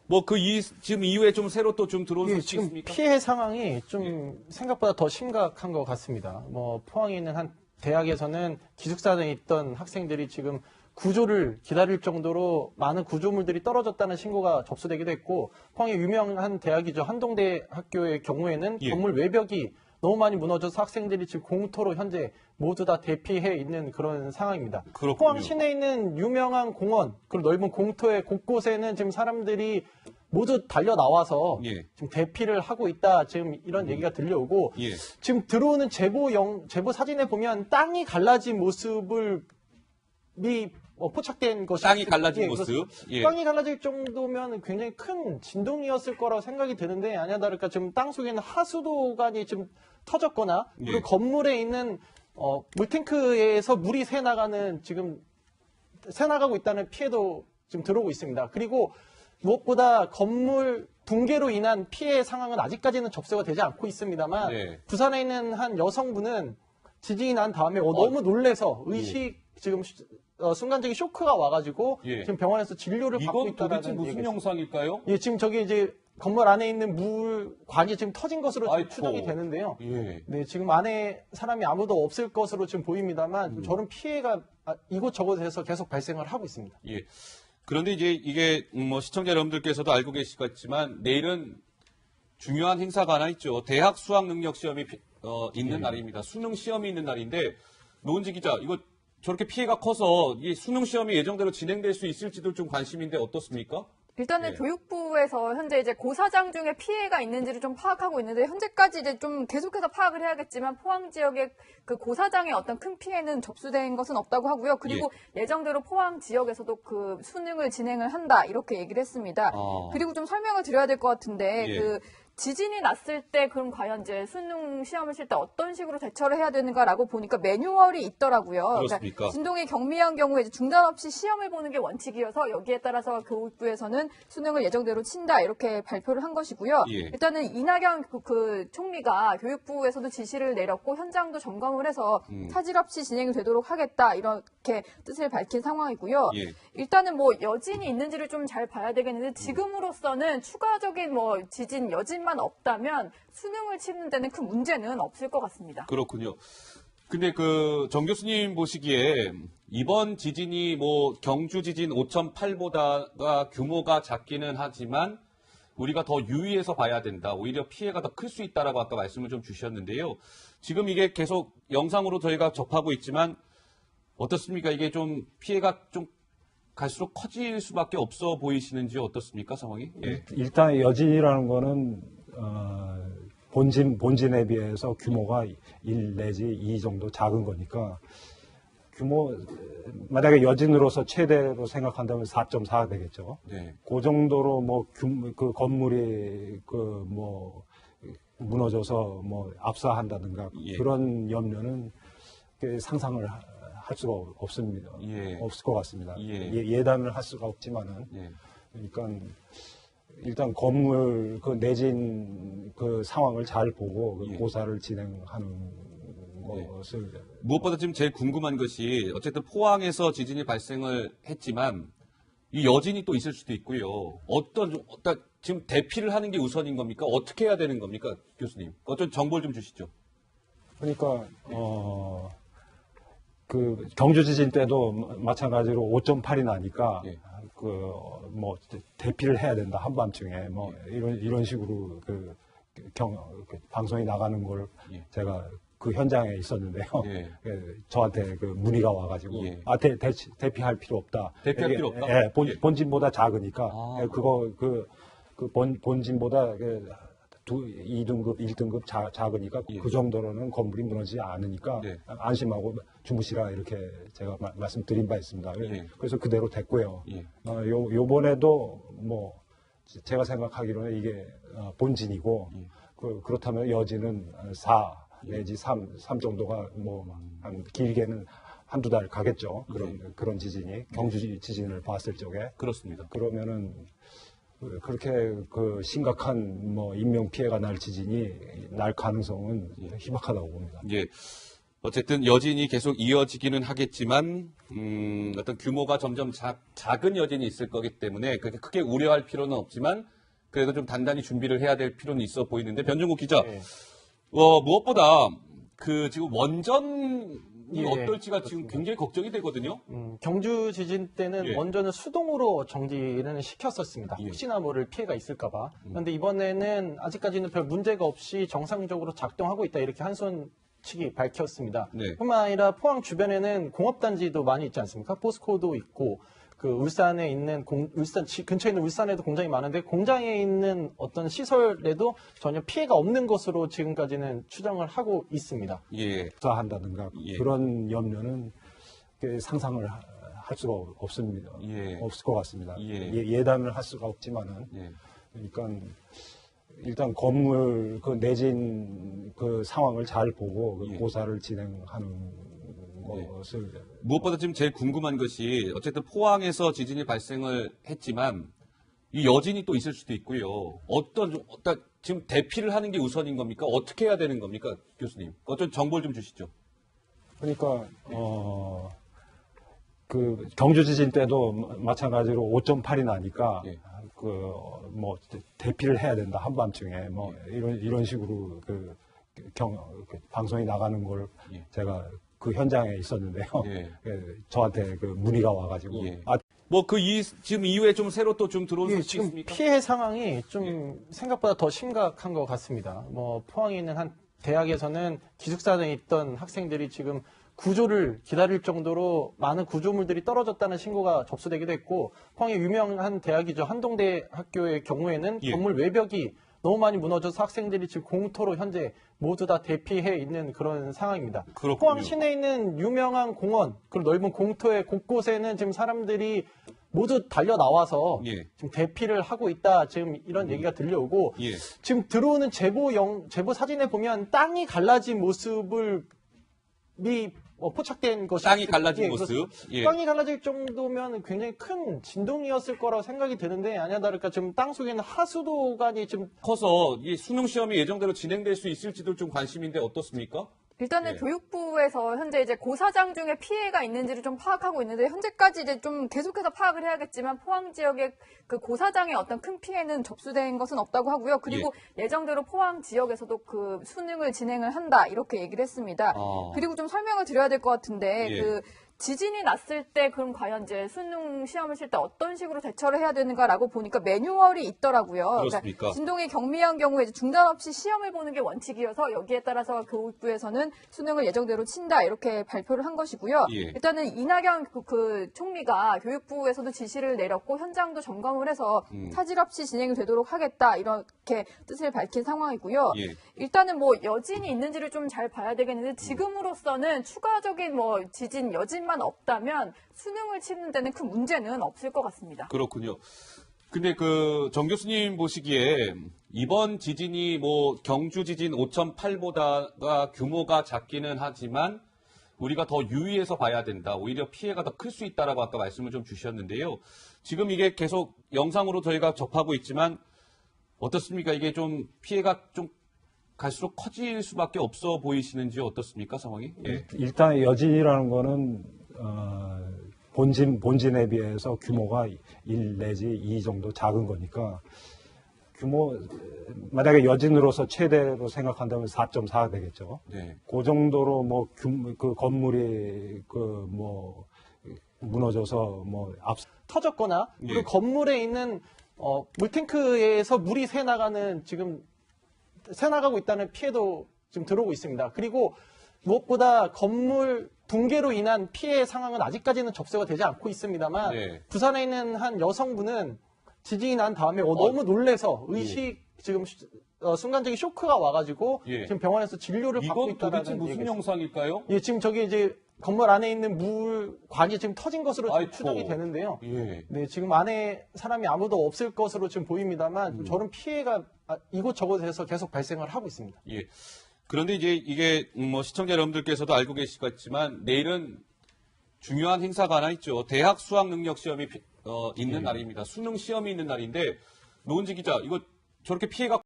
뭐 지금 이후에 좀 새로 또 좀 들어온 예, 소식이 지금 있습니까? 피해 상황이 좀 생각보다 더 심각한 것 같습니다. 뭐 포항에 있는 한 대학에서는 기숙사에 있던 학생들이 지금 구조를 기다릴 정도로 많은 구조물들이 떨어졌다는 신고가 접수되기도 했고, 포항의 유명한 대학이죠. 한동대 학교의 경우에는 예. 건물 외벽이 너무 많이 무너져서 학생들이 지금 공터로 현재 모두 다 대피해 있는 그런 상황입니다. 그렇군요. 포항 시내에 있는 유명한 공원, 그리고 넓은 공터의 곳곳에는 지금 사람들이 모두 달려 나와서 예. 지금 대피를 하고 있다. 지금 이런 얘기가 들려오고, 예. 지금 들어오는 제보 사진에 보면 땅이 갈라진 모습을 포착된 것이 땅이 갈라진 예, 모습. 예. 땅이 갈라질 정도면 굉장히 큰 진동이었을 거라고 생각이 드는데, 아니야 다를까 지금 땅 속에 있는 하수도관이 지금 터졌거나 예. 그 건물에 있는 물탱크에서 물이 지금 새 나가고 있다는 피해도 지금 들어오고 있습니다. 그리고 무엇보다 건물 붕괴로 인한 피해 상황은 아직까지는 접수가 되지 않고 있습니다만, 네. 부산에 있는 한 여성분은 지진이 난 다음에 너무 놀래서 지금 순간적인 쇼크가 와가지고 예. 지금 병원에서 진료를 받고 이건 도대체 있다는 무슨 얘기가 있습니다. 영상일까요? 예, 지금 저기 이제 건물 안에 있는 물관이 지금 터진 것으로 지금 아이고. 추정이 되는데요. 예. 네, 지금 안에 사람이 아무도 없을 것으로 지금 보입니다만 저런 피해가 이곳저곳에서 계속 발생을 하고 있습니다. 예. 그런데 이제 이게 뭐 시청자 여러분들께서도 알고 계시겠지만 내일은 중요한 행사가 하나 있죠. 대학 수학 능력 시험이 있는 날입니다. 수능 시험이 있는 날인데 노은지 기자, 이거 저렇게 피해가 커서 이 수능 시험이 예정대로 진행될 수 있을지도 좀 관심인데 어떻습니까? 일단은 네. 교육부에서 현재 이제 고사장 중에 피해가 있는지를 좀 파악하고 있는데, 현재까지 이제 좀 계속해서 파악을 해야겠지만 포항 지역의 그 고사장의 어떤 큰 피해는 접수된 것은 없다고 하고요. 그리고 예정대로 포항 지역에서도 그 수능을 진행을 한다 이렇게 얘기를 했습니다. 그리고 좀 설명을 드려야 될 것 같은데 예. 그 지진이 났을 때 그럼 과연 이제 수능 시험을 칠 때 어떤 식으로 대처를 해야 되는가라고 보니까 매뉴얼이 있더라고요. 그렇습니까? 그러니까 진동이 경미한 경우에 이제 중단 없이 시험을 보는 게 원칙이어서 여기에 따라서 교육부에서는 수능을 예정대로 친다 이렇게 발표를 한 것이고요. 예. 일단은 이낙연 그 총리가 교육부에서도 지시를 내렸고 현장도 점검을 해서 차질 없이 진행이 되도록 하겠다 이렇게 뜻을 밝힌 상황이고요. 예. 일단은 뭐 여진이 있는지를 좀 잘 봐야 되겠는데 지금으로서는 추가적인 뭐 지진 여진만 없다면 수능을 치는 데는 큰 문제는 없을 것 같습니다. 그렇군요. 근데 그 정 교수님 보시기에 이번 지진이 뭐 경주 지진 5.8보다가 규모가 작기는 하지만 우리가 더 유의해서 봐야 된다. 오히려 피해가 더 클 수 있다라고 아까 말씀을 좀 주셨는데요. 지금 이게 계속 영상으로 저희가 접하고 있지만 어떻습니까? 이게 좀 피해가 좀 갈수록 커질 수밖에 없어 보이시는지 어떻습니까, 상황이? 예. 일단 여진이라는 거는 본진에 비해서 규모가 1 내지 2 정도 작은 거니까 만약에 여진으로서 최대로 생각한다면 4.4 되겠죠. 네. 그 정도로 그 건물이 무너져서 압사한다든가 예. 그런 염려는 상상을 할 수가 없습니다. 예. 없을 것 같습니다. 예. 예단을 할 수가 없지만은. 예. 그러니까 일단 건물 그 내진 그 상황을 잘 보고 예. 고사를 진행하는 예. 것을 무엇보다 지금 제일 궁금한 것이 어쨌든 포항에서 지진이 발생을 했지만 이 여진이 또 있을 수도 있고요. 어떤 지금 대피를 하는 게 우선인 겁니까? 어떻게 해야 되는 겁니까, 교수님? 어떤 정보를 좀 주시죠. 그러니까 그 경주 지진 때도 마찬가지로 5.8이 나니까 예. 대피를 해야 된다 한밤중에 이런 식으로 그 방송이 나가는 걸 예. 제가 그 현장에 있었는데요. 예. 저한테 그 문의가 와가지고 예. 대피할 필요 없다. 대피할 이게, 필요 없다? 예, 본진보다 작으니까 아. 본진보다 2등급, 1등급 작으니까 예. 그 정도로는 건물이 무너지지 않으니까 네. 안심하고 주무시라 이렇게 제가 말씀드린 바 있습니다. 예. 그래서 그대로 됐고요. 예. 요번에도 제가 생각하기로는 이게 본진이고 예. 그렇다면 여진은 4 내지 3 정도가 한 길게는 한두 달 가겠죠. 그런 지진이 경주 지진을 봤을 적에 그렇습니다. 그러면은 그렇게 그 심각한 인명 피해가 날 지진이 날 가능성은 희박하다고 봅니다. 예. 어쨌든 여진이 계속 이어지기는 하겠지만 어떤 규모가 점점 작은 여진이 있을 거기 때문에 그렇게 크게 우려할 필요는 없지만 그래도 좀 단단히 준비를 해야 될 필요는 있어 보이는데 변종국 기자 네. 무엇보다 그 지금 원전이 예, 어떨지가 지금 굉장히 걱정이 되거든요. 경주 지진 때는 예. 원전을 수동으로 정지를 시켰었습니다. 예. 혹시나 모를 피해가 있을까봐. 그런데 이번에는 아직까지는 별 문제가 없이 정상적으로 작동하고 있다. 이렇게 한손 측이 밝혔습니다. 네. 뿐만 아니라 포항 주변에는 공업단지도 많이 있지 않습니까? 포스코도 있고 그 울산에 있는 근처에 있는 울산에도 공장이 많은데 공장에 있는 어떤 시설에도 전혀 피해가 없는 것으로 지금까지는 추정을 하고 있습니다. 예. 투자한다든가 예. 그런 염려는 상상을 할 수가 없습니다. 예. 없을 것 같습니다. 예. 예단을 할 수가 없지만은 예. 그러니까 일단 건물 그 내진 그 상황을 잘 보고 그 예. 고사를 진행하는 것을 무엇보다 지금 제일 궁금한 것이 어쨌든 포항에서 지진이 발생을 했지만 이 여진이 또 있을 수도 있고요. 어떤 지금 대피를 하는 게 우선인 겁니까? 어떻게 해야 되는 겁니까, 교수님? 어떤 정보를 좀 주시죠. 그러니까 그 경주 지진 때도 마찬가지로 5.8이 나니까 예. 그 뭐 대피를 해야 된다 한밤중에 뭐 이런 식으로 그 방송이 나가는 걸 예. 제가 그 현장에 있었는데요. 예. 예, 저한테 그 문의가 와가지고 예. 지금 이후에 좀 새로 또 좀 들어올 예, 수 지금 있습니까? 피해 상황이 좀 생각보다 더 심각한 것 같습니다. 포항에 있는 한 대학에서는 기숙사에 있던 학생들이 지금 구조를 기다릴 정도로 많은 구조물들이 떨어졌다는 신고가 접수되기도 했고, 포항의 유명한 대학이죠. 한동대 학교의 경우에는 예. 건물 외벽이 너무 많이 무너져서 학생들이 지금 공터로 현재 모두 다 대피해 있는 그런 상황입니다. 그렇군요. 포항 시내에 있는 유명한 공원, 그리고 넓은 공터의 곳곳에는 지금 사람들이 모두 달려 나와서 예. 지금 대피를 하고 있다. 지금 이런 얘기가 들려오고 예. 지금 들어오는 제보 사진에 보면 땅이 갈라진 모습을 포착된 것이 땅이 갈라진 예, 모습. 그렇습니다. 예. 땅이 갈라질 정도면 굉장히 큰 진동이었을 거라고 생각이 드는데 아니야 다를까 지금 땅 속에는 하수도관이 지금 커서 이 수능 시험이 예정대로 진행될 수 있을지도 좀 관심인데 어떻습니까? 일단은 예. 교육부에서 현재 이제 고사장 중에 피해가 있는지를 좀 파악하고 있는데 현재까지 이제 좀 계속해서 파악을 해야겠지만 포항 지역의 그 고사장의 어떤 큰 피해는 접수된 것은 없다고 하고요. 그리고 예정대로 포항 지역에서도 그 수능을 진행을 한다 이렇게 얘기를 했습니다. 그리고 좀 설명을 드려야 될 것 같은데 예. 그 지진이 났을 때 그럼 과연 이제 수능 시험을 칠 때 어떤 식으로 대처를 해야 되는가라고 보니까 매뉴얼이 있더라고요. 그렇습니까? 그러니까 진동이 경미한 경우에 이제 중단 없이 시험을 보는 게 원칙이어서 여기에 따라서 교육부에서는 수능을 예정대로 친다 이렇게 발표를 한 것이고요. 예. 일단은 이낙연 그 총리가 교육부에서도 지시를 내렸고 현장도 점검을 해서 차질 없이 진행이 되도록 하겠다 이렇게 뜻을 밝힌 상황이고요. 예. 일단은 뭐 여진이 있는지를 좀 잘 봐야 되겠는데 지금으로서는 추가적인 뭐 지진 여진만 없다면 수능을 치는 데는 큰 문제는 없을 것 같습니다. 그렇군요. 근데 그 정 교수님 보시기에 이번 지진이 뭐 경주 지진 5.8보다가 규모가 작기는 하지만 우리가 더 유의해서 봐야 된다. 오히려 피해가 더 클 수 있다라고 아까 말씀을 좀 주셨는데요. 지금 이게 계속 영상으로 저희가 접하고 있지만 어떻습니까? 이게 좀 피해가 좀 갈수록 커질 수밖에 없어 보이시는지 어떻습니까? 상황이? 예. 일단 여진이라는 거는 본진에 비해서 규모가 1 내지 2 정도 작은 거니까 만약에 여진으로서 최대로 생각한다면 4.4 되겠죠. 네. 그 정도로 그 건물이 무너져서 터졌거나 예. 그 건물에 있는 물탱크에서 물이 새나가고 있다는 피해도 지금 들어오고 있습니다. 그리고 무엇보다 건물 붕괴로 인한 피해 상황은 아직까지는 접수가 되지 않고 있습니다만 네. 부산에 있는 한 여성분은 지진이 난 다음에 너무 놀래서 지금 순간적인 쇼크가 와가지고 예. 지금 병원에서 진료를 받고 이건 도대체 있다는 무슨 얘기가 영상일까요? 예, 지금 저기 이제 건물 안에 있는 물관이 지금 터진 것으로 지금 아이고. 추정이 되는데요. 예. 네, 지금 안에 사람이 아무도 없을 것으로 지금 보입니다만 저런 피해가 이곳저곳에서 계속 발생을 하고 있습니다. 예. 그런데 이제 이게 뭐 시청자 여러분들께서도 알고 계시겠지만 내일은 중요한 행사가 하나 있죠. 대학 수학 능력 시험이 있는 날입니다. 수능 시험이 있는 날인데 노은지 기자 이거 저렇게 피해가